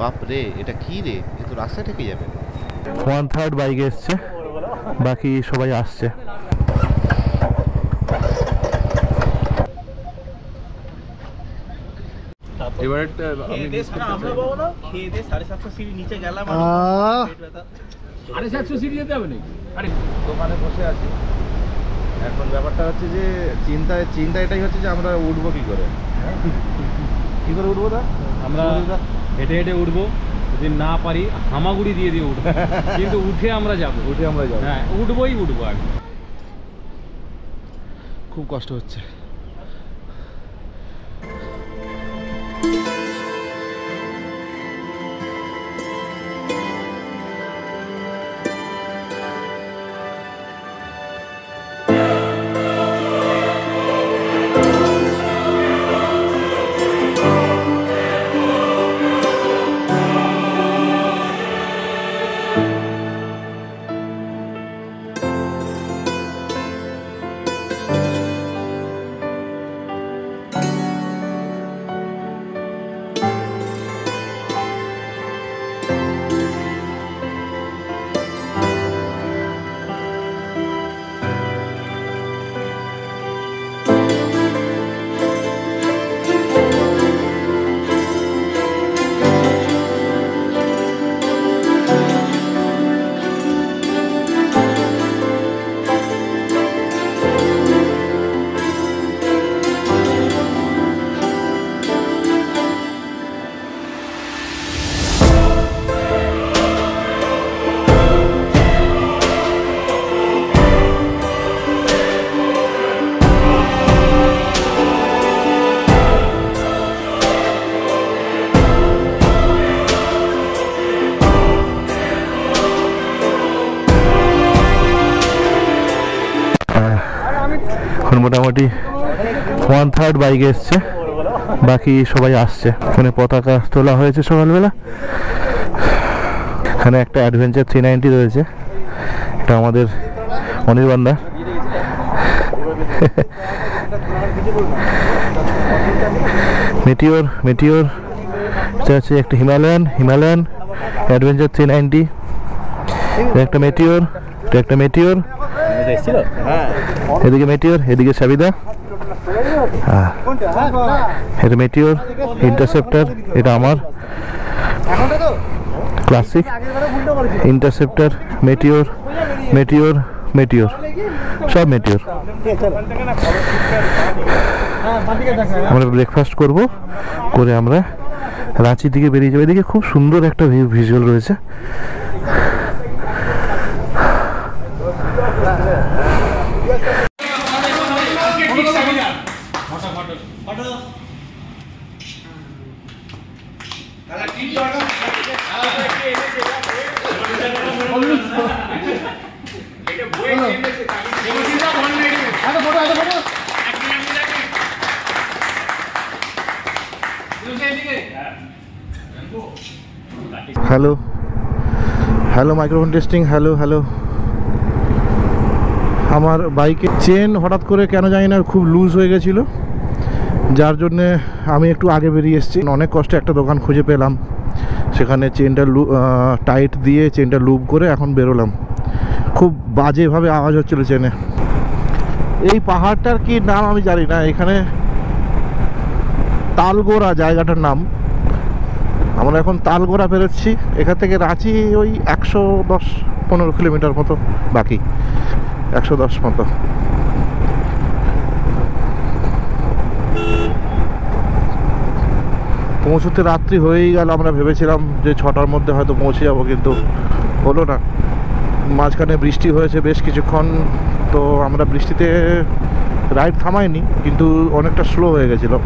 বাপ রে, এটা কি রে? এ তো রাস্তা থেকে যাবে। 1/3 বাইক এসছে, বাকি সবাই আসছে। এবার একটা আমি খেয়ে দিয়ে 750 সিঁড়ি নিচে গেলাম, 750 সিঁড়ি যেতে হবে নাকি? আরে দোকানে বসে আছি এখন। ব্যাপারটা হচ্ছে যে চিন্তা এটাই হচ্ছে যে আমরা উঠবো কি করে, কি করে উঠবো? দা আমরা হেঁটে হেঁটে উঠবো, যদি না পারি হামাগুড়ি দিয়ে দিয়ে উঠবো, কিন্তু উঠে আমরা যাবো। হ্যাঁ, উঠবোই আর খুব কষ্ট হচ্ছে। মোটামুটি 1/3 বাইক এসছে, বাকি সবাই আসছে। এখানে পতাকা তোলা হয়েছে সকালবেলা। এখানে একটা অ্যাডভেঞ্চার 390 রয়েছে, এটা আমাদের অনির্বাণদা। মেটিওর এটা হচ্ছে একটা হিমালয়ান অ্যাডভেঞ্চার 390। একটা মেটিওর, এদিকে মেটিওর, এদিকে সাবিদা। এটা মেটিওর ইন্টারসেপ্টার, এটা আমার ক্লাসিক ইন্টারসেপ্টার। মেটিওর সব মেটিওর। আমরা ব্রেকফাস্ট করে আমরা রাঁচির দিকে বেরিয়ে যাবো। এদিকে খুব সুন্দর একটা ভিজুয়াল রয়েছে। Hello microphone testing. হ্যালো আমার বাইকের চেন হঠাৎ করে কেন জানি না খুব লুজ হয়ে গেছিলো, যার জন্যে আমি একটু আগে বেরিয়ে এসেছি। অনেক কষ্টে একটা দোকান খুঁজে পেলাম, সেখানে চেনটা টাইট দিয়ে চেনটা লুপ করে এখন বেরোলাম। খুব বাজেভাবে আওয়াজ হচ্ছিল চেনে। এই পাহাড়টার কি নাম আমি জানি না, এখানে তালগোড়া জায়গাটার নাম। আমরা এখন তালগোড়া বেরোচ্ছি। এখান থেকে রাঁচি ওই 110-15 কিলোমিটার মতো, বাকি 110 মতো। পৌঁছতে রাত্রি হয়েই গেল। আমরা ভেবেছিলাম যে 6টার মধ্যে হয়তো পৌঁছে যাবো, কিন্তু হলো না। মাঝখানে বৃষ্টি হয়েছে বেশ কিছুক্ষণ, তো আমরা বৃষ্টিতে রাইড থামাইনি, কিন্তু অনেকটা স্লো হয়ে গেছিলো।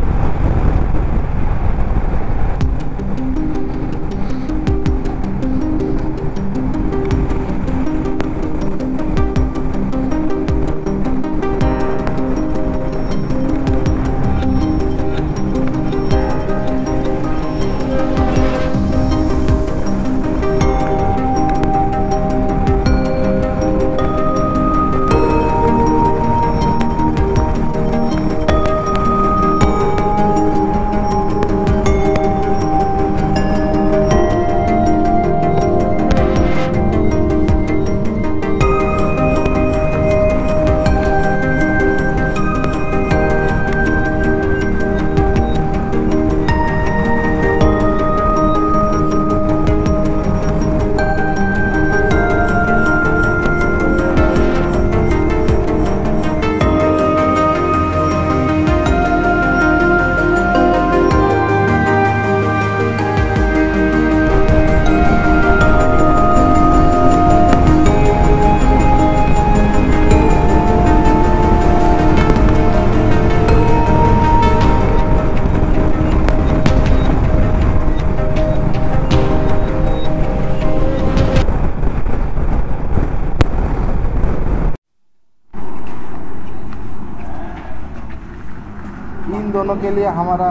दोनों के लिए हमारा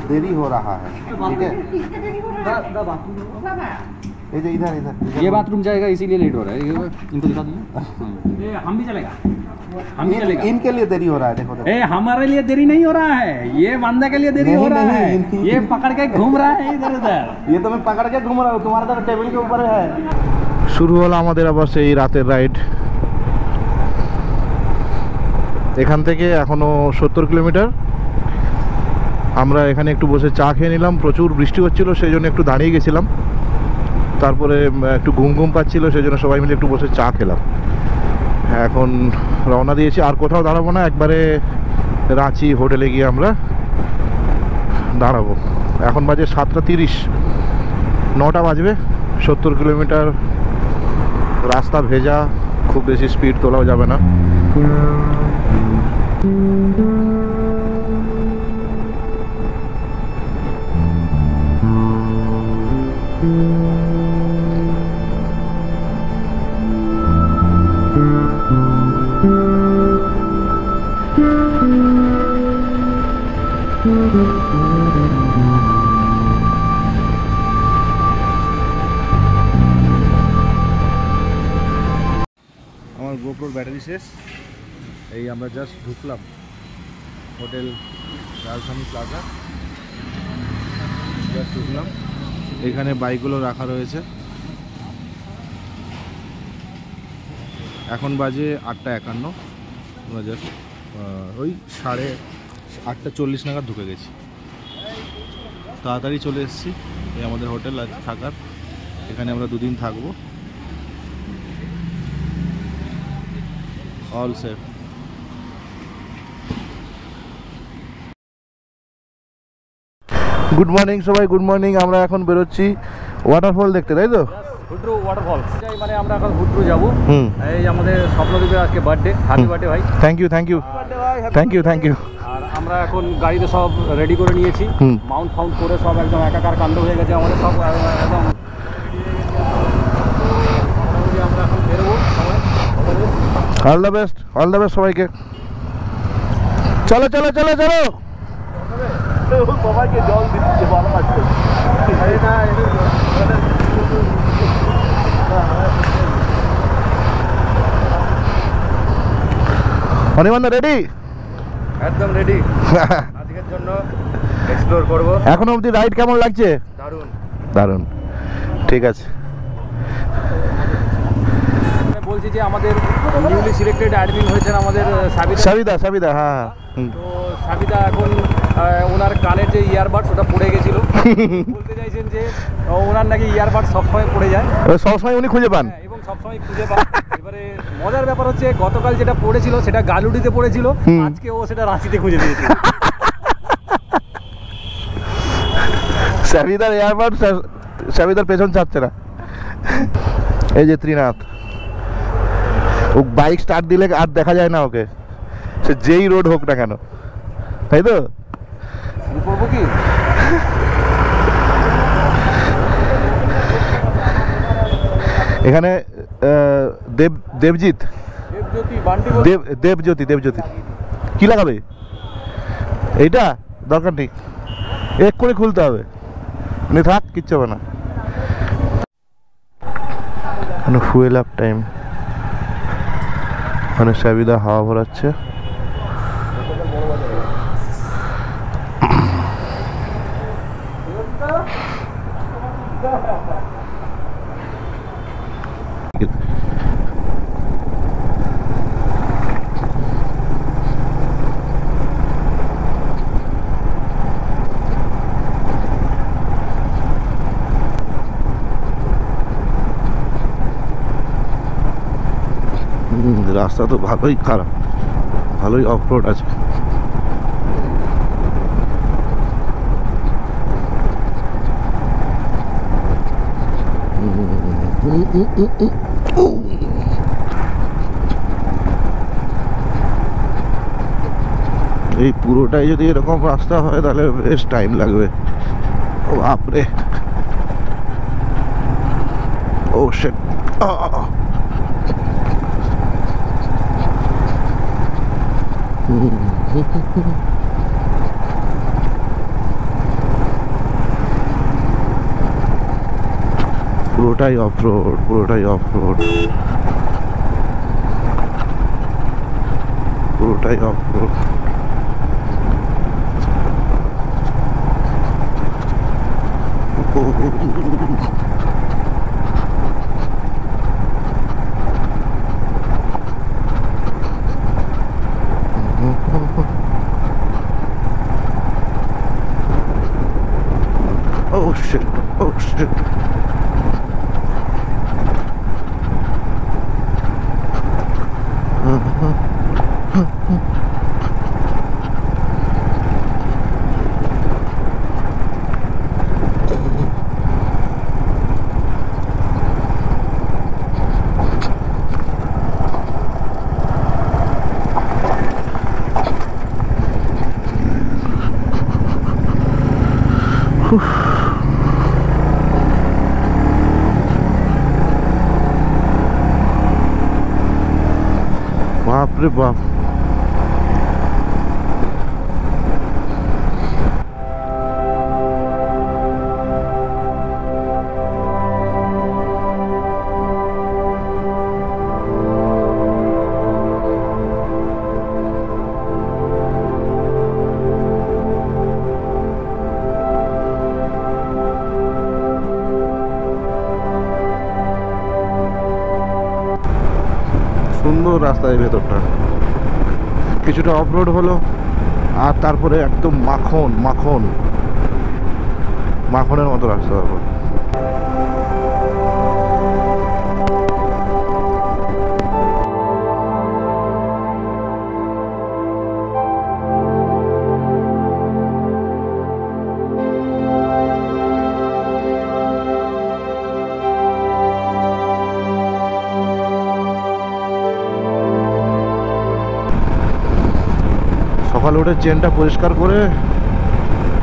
देरी हो रहा है, ठीक है? इधर इधर इधर ये बाथरूम जाएगा इसीलिए लेट हो रहा है, इनको दिखा दीजिए। ये हम भी चलेगा, हम भी चलेगा। इनके लिए देरी हो रहा है, देखो देखो। ए हमारे लिए देरी नहीं हो रहा है, ये बंदा के लिए देरी हो नहीं, रहा नहीं, है। इनकी- ये पकड़ के घूम रहा है इधर उधर। ये तो मैं पकड़ के घूम रहा हूँ, तुम्हारा तो टेबल के ऊपर है। শুরু হলো আমাদের আবার সেই রাতের রাইড। এখান থেকে এখনো 70 কিলোমিটার। আমরা এখানে একটু বসে চা খেয়ে নিলাম, প্রচুর বৃষ্টি হচ্ছিল সেই জন্য একটু দাঁড়িয়ে গেছিলাম, তারপরে একটু ঘুম ঘুম পাচ্ছিল সেই জন্য সবাই মিলে একটু বসে চা খেলাম। এখন রওনা দিয়েছি, আর কোথাও দাঁড়াবো না, একবারে রাঁচি হোটেলে গিয়ে আমরা দাঁড়াবো। এখন বাজে 7:30, 9টা বাজবে। 70 কিলোমিটার রাস্তা ভেজা, খুব বেশি স্পিড তোলাও যাবে না। আমার গোপ্রোর ব্যাটারি শেষ। এই আমরা জাস্ট ঢুকলাম হোটেল রাজধানী প্লাজা, জাস্ট ঢুকলাম। এখানে বাইকগুলো রাখা রয়েছে। এখন বাজে 8:51। আমরা জাস্ট ওই 8:40 নাগাদ ঢুকে গেছি। তাড়াতাড়ি চলে এসেছি। এই আমাদের হোটেল আজ থাকার, এখানে আমরা 2 দিন থাকবো। All safe. গুড মর্নিং সবাই, গুড মর্নিং। আমরা এখন বেরোচ্ছি ওয়াটারফল দেখতে, তাই তো? হুড্রু ওয়াটারফল, মানে আমরা এখন হুড্রু যাবো। হুম, এই আমাদের স্বপ্নদীপের আজকে বার্থডে, হ্যাপি বার্থডে ভাই। Thank you thank you thank you thank you. আর আমরা এখন গাড়িতে সব রেডি করে নিয়েছি, হুম। মাউন্ট ফাউন্ট করে সব একদম একাকার কাণ্ড হয়ে গেছে আমাদের সব একদম। আমরা এখন বেরোবো সবাই। All the best, all the best সবাইকে। চলো চলো চলো চলো। সবাইকে জল দিচ্ছে, ভালো লাগছে। অনিমান্দা রেডি? একদম রেডি আজকের জন্য এক্সপ্লোর করব। এখনো অবধি রাইড কেমন লাগছে? দারুণ দারুণ, ঠিক আছে। বলছি যে আমাদের নিউলি সিলেক্টেড অ্যাডমিন হয়েছেন আমাদের সাবিদা। সাবিদা হ্যাঁ হ্যাঁ। তো সাবিদা এখন ওনার কানের যে ইয়ারবাডস ওটা পড়ে গেছিল, বলতে চাইছেন যে ওনার নাকি ইয়ারবাড সবসময় পড়ে যায়, সবসময় উনি খুঁজে পান। এবং সবসময় খুঁজে পান। এবারে মজার ব্যাপার হচ্ছে গতকাল যেটা পড়েছিল সেটা গালুডিতে পড়েছিল, আজকে ও সেটা রাঁচিতে খুঁজে দিয়েছে। সাবিদার এয়ারবাড সাবিদার পেছন ছাড়ছে না। এই যে ত্রিনাথ, ও বাইক স্টার্ট দিলে আর দেখা যায় না ওকে, সে যেই রোড হোক না কেন, তাই তো? করবো কি এখানে দেবজিৎ দেবজ্যোতি বান্টি দেবজ্যোতি কি লাগাবে? এইটা দরকার নেই, এক্ষুনি খুলতে হবে, থাক, কিচ্ছু হবে না। ফুয়েল আপ টাইম, ওখানে সাবিদা হাওয়া ভরাচ্ছে। রাস্তা তো ভালোই খারাপ, ভালোই অফ রোড আছে। এই পুরোটাই যদি এরকম রাস্তা হয় তাহলে বেশ টাইম লাগবে। ও বাপরে, ও শিট। পুরোটাই অফ রোড, পুরোটাই অফ রোড, পুরোটাই of road. Oh shit, oh shit. बाप रे बाप। সুন্দর রাস্তা এই ভেতরটা, কিছুটা অফ রোড হলো আর তারপরে একদম মাখন মাখন মাখনের মতো রাস্তা। তারপর সকালে উঠে চেনটা পরিষ্কার করে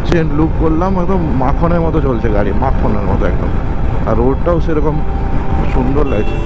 চেন লুপ করলাম, একদম মাখনের মতো চলছে গাড়ি, মাখনের মতো একদম। আর রোডটাও সেরকম সুন্দর লাগছে।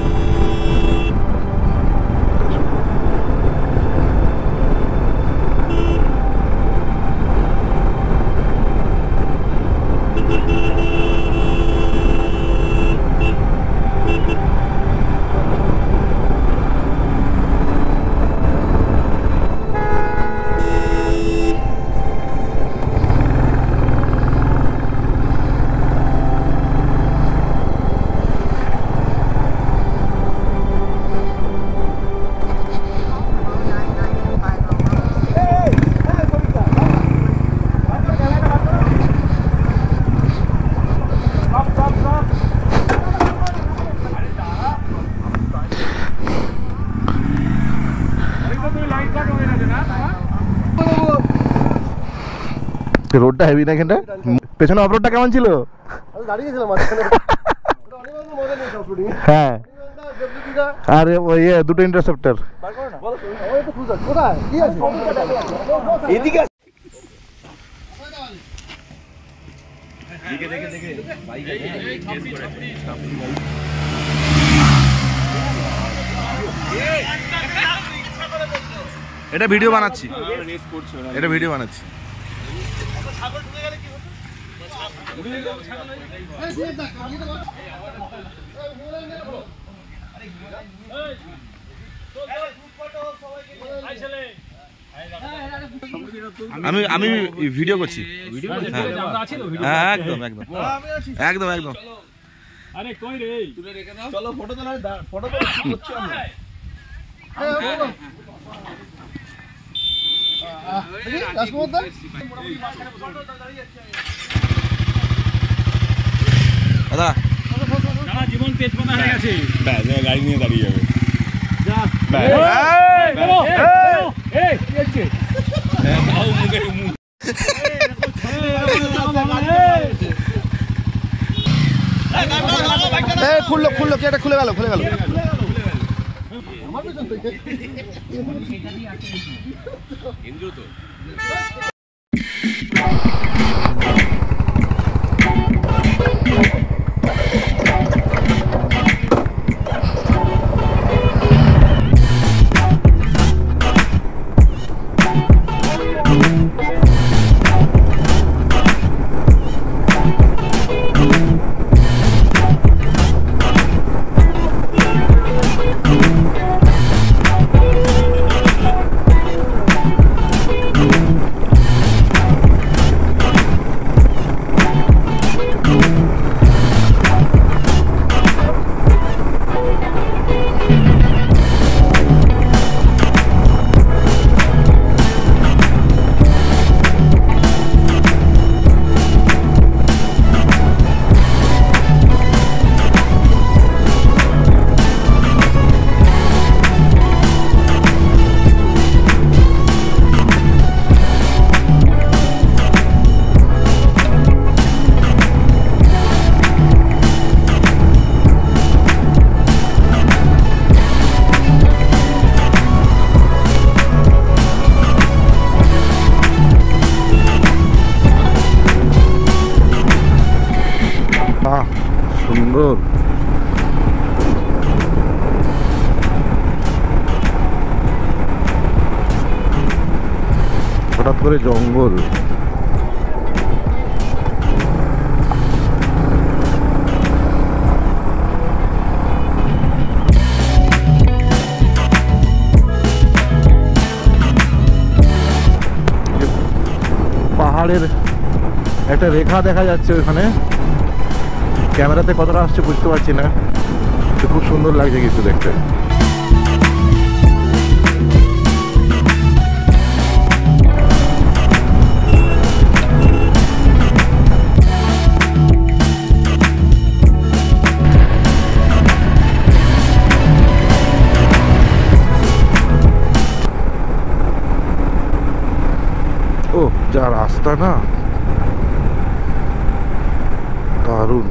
রোডটা হেভি না এখানটা? পেছনে অফরোডটা কেমন ছিল? হ্যাঁ, আর ওই দুটো ইন্টারসেপ্টর। এটা ভিডিও বানাচ্ছি, এটা ভিডিও বানাচ্ছি। আমি আমি ভিডিও করছি। হ্যাঁ একদম একদম একদম একদম। আরে কই রে, চলো ফটো তো না, ফটো তো করছি আমরা। দাদা জীবন তেজপাতা হয়ে গেছে, গাড়ি নিয়ে দাঁড়িয়ে যাবে। যা খুললো খুললো, কি একটা খুলে গেল, খুলে গেল। ইন্দ্র তো সুন্দর। হঠাৎ করে জঙ্গল। পাহাড়ের একটা রেখা দেখা যাচ্ছে ওখানে, ক্যামেরাতে কতটা আসছে বুঝতে পারছি না, খুব সুন্দর লাগছে কিছু দেখতে। ও যা রাস্তা না, দারুণ।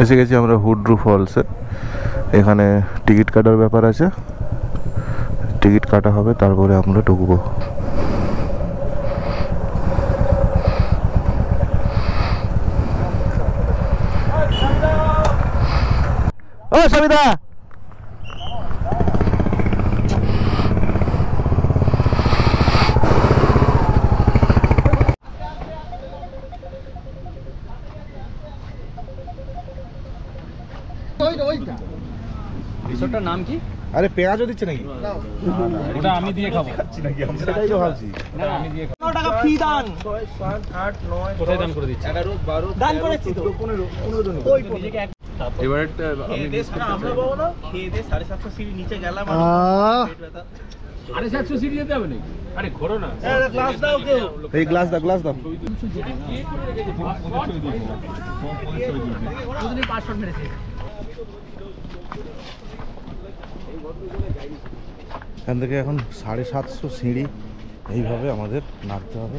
এসে গেছি আমরা হুড্রু ফলসে। এখানে টিকিট কাটার ব্যাপার আছে, টিকিট কাটা হবে তারপরে আমরা ঢুকবো। ও সবিতা, রিসোর্টটার নাম কি? আরে পেঁয়াজও দিচ্ছে নাকি? ওটা আমি দিয়ে খাবো। সেটাই তো ভাবছি। না, আমি দিয়ে খাবো। 9 টাকা ফ্রি দান। কোথায় দান করে দিচ্ছি? দান করেছি তো 15 ওই নিজেকে এবারে আমরা বাবু না খেয়ে দে 750 সিঁড়ি নিচে গেলাম আর পেট ব্যথা। 750 সিঁড়ি যেতে হবে নাকি? আরে ঘোরো না। গ্লাস দাও কেউ। এই গ্লাস দাও, গ্লাস দাও। দুদিনে 5 শট মেরেছে। এখান থেকে এখন 750 সিঁড়ি এইভাবে আমাদের নামতে হবে।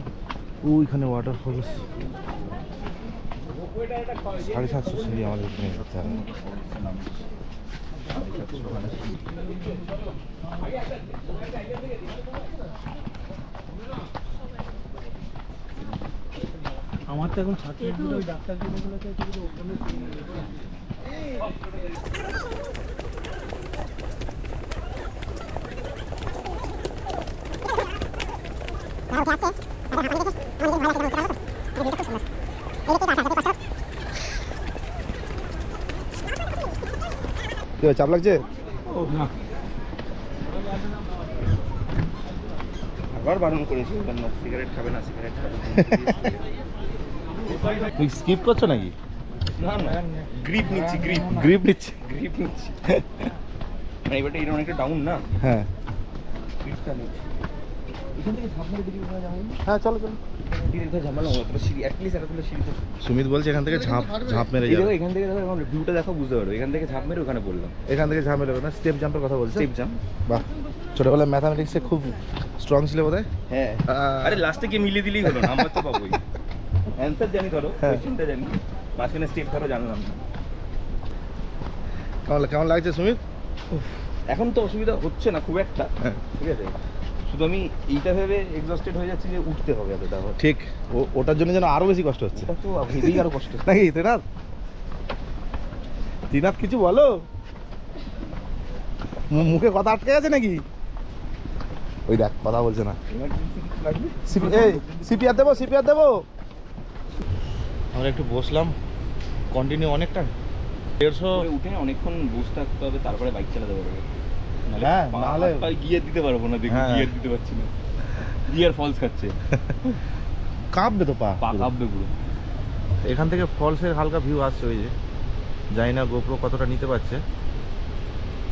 ওইখানে ওয়াটারফলস, 750 সিঁড়ি আমাদের এখানে যেতে হবে। আমার তো এখন ছাত্র ওই ডাক্তারকে বলেছে ওখানে চাপ লাগছে? আবার বারণ করেছি সিগারেট খাবে না, সিগারেট খাবে তুই স্কিপ করছো নাকি? না না গ্রিপ নিচ্ছি, গ্রিপ নিচ্ছে? গ্রিপ নিচ্ছি মানে এবারটা এটা অনেকটা ডাউন না, হ্যাঁ গ্রিপটা নিচ্ছি। এখান থেকে ঝাঁপ মেরে দিকে কোথায় যাবো? হ্যাঁ চলো চলো। এখানে ঝামেলা হবে তো, সিঁড়ি অ্যাটলিস্ট এটা তুলে সিঁড়ি থেকে সুমিত বলছে এখান থেকে ঝাঁপ মেরে এই দেখো, যাবে। এখান থেকে দেখো এখন ভিউটা দেখো বুঝতে পারবে। এখান থেকে ঝাঁপ মেরে ওখানে পড়লাম, এখান থেকে ঝাঁপ মেরে না, স্টেপ জাম্পের কথা বলছে। Step jump. বাহ, ছোটবেলায় ম্যাথামেটিক্সে খুব স্ট্রং ছিল বোধহয়। হ্যাঁ আরে লাস্টে গিয়ে মিলিয়ে দিলেই হলো, নাম্বার তো পাবোই। অ্যান্সার জানি ধরো, কোশ্চেনটা জানি, মাঝখানে স্টেপ ধরো জানলাম না। কেমন লাগছে সুমিত? এখন তো অসুবিধা হচ্ছে না খুব একটা, ঠিক আছে। শুধু আমি এইটা ভেবে এক্সস্টেড হয়ে যাচ্ছি যে উঠতে হবে এতটা। ঠিক, ওটার জন্য যেন আরো বেশি কষ্ট হচ্ছে। এটা তো ভেবেই আরো কষ্ট নাকি ত্রিনাথ? ত্রিনাথ কিছু বলো, মুখে কথা আটকে গেছে নাকি? ওই দেখ কথা বলছে না। সিপিআর দেবো, সিপিআর দেবো। আমরা একটু বসলাম, কন্টিনিউ অনেকটা 150 উঠে অনেকক্ষণ বসে থাকতে হবে, তারপরে বাইক চালাতে পারবে। হ্যাঁ, নাহলে গিয়ার দিতে পারবো না, দেখি হ্যাঁ। গিয়ার দিতে পারছি না, গিয়ার ফলস খাচ্ছে। কাঁপবে তো পা পা পুরো। কাঁপবে পুরো। এখান থেকে ফলসের হালকা ভিউ আসছে, ওই যে জানি না গোপ্রো কতটা নিতে পারছে,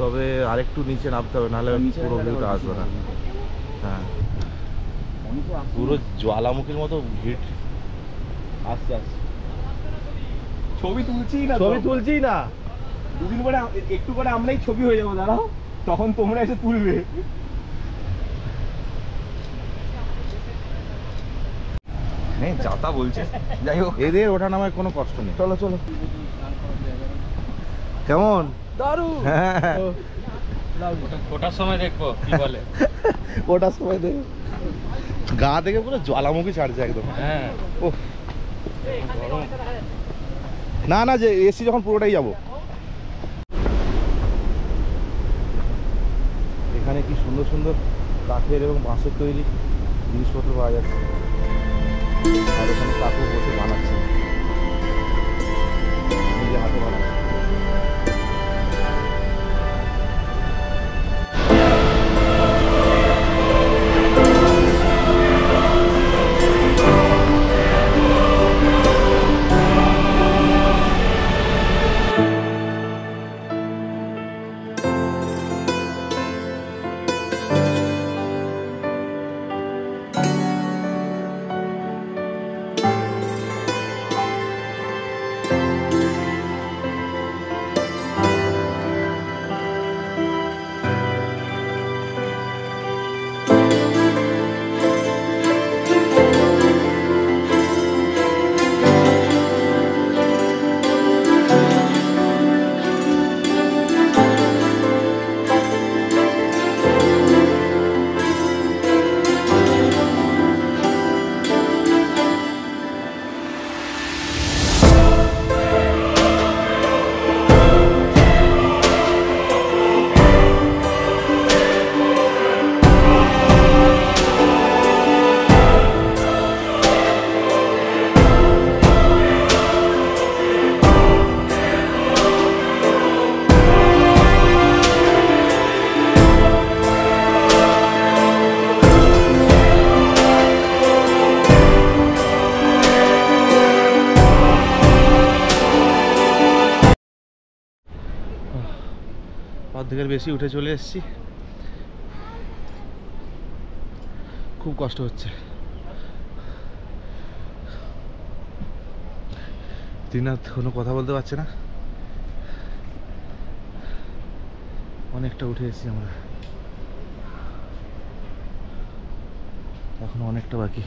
তবে আরেকটু নিচে নামতে হবে, নাহলে নিচে পুরো নামলে ভিউটা আবার আসবে না। কিছু হ্যাঁ, অনেকে আসছে। পুরো জ্বালামুখীর মতো ভিড়। আসছে আসছে। ছবি তুলছি না, ছবি তুলছি না, দুদিন পরে একটু করে আমরাই ছবি হয়ে যাবো, দাঁড়াও, তখন তোমরা এসে তুলবে। নেই যাতা বলছে, যাই হোক এদের ওঠা নামায় কোনো কষ্ট নেই। চলো চলো। কেমন? দারুণ। হ্যাঁ, ওটার সময় দেখবো কি বলে। ওটার সময় দেখ, গা থেকে পুরো জ্বালামুখী ছাড়ছে একদম। হ্যাঁ, ওহ, না না, যে এসি যখন পুরোটাই যাব। এখানে কি সুন্দর সুন্দর কাঠের এবং বাঁশের তৈরি জিনিসপত্র পাওয়া যাচ্ছে, আর এখানে কাকু বসে বানাচ্ছে, নিজে হাতে বানাচ্ছে। অর্ধেকের বেশি উঠে চলে এসেছি, খুব কষ্ট হচ্ছে। ত্রিনাথ কোনো কথা বলতে পারছে না, অনেকটা উঠে এসেছি আমরা, এখনো অনেকটা বাকি।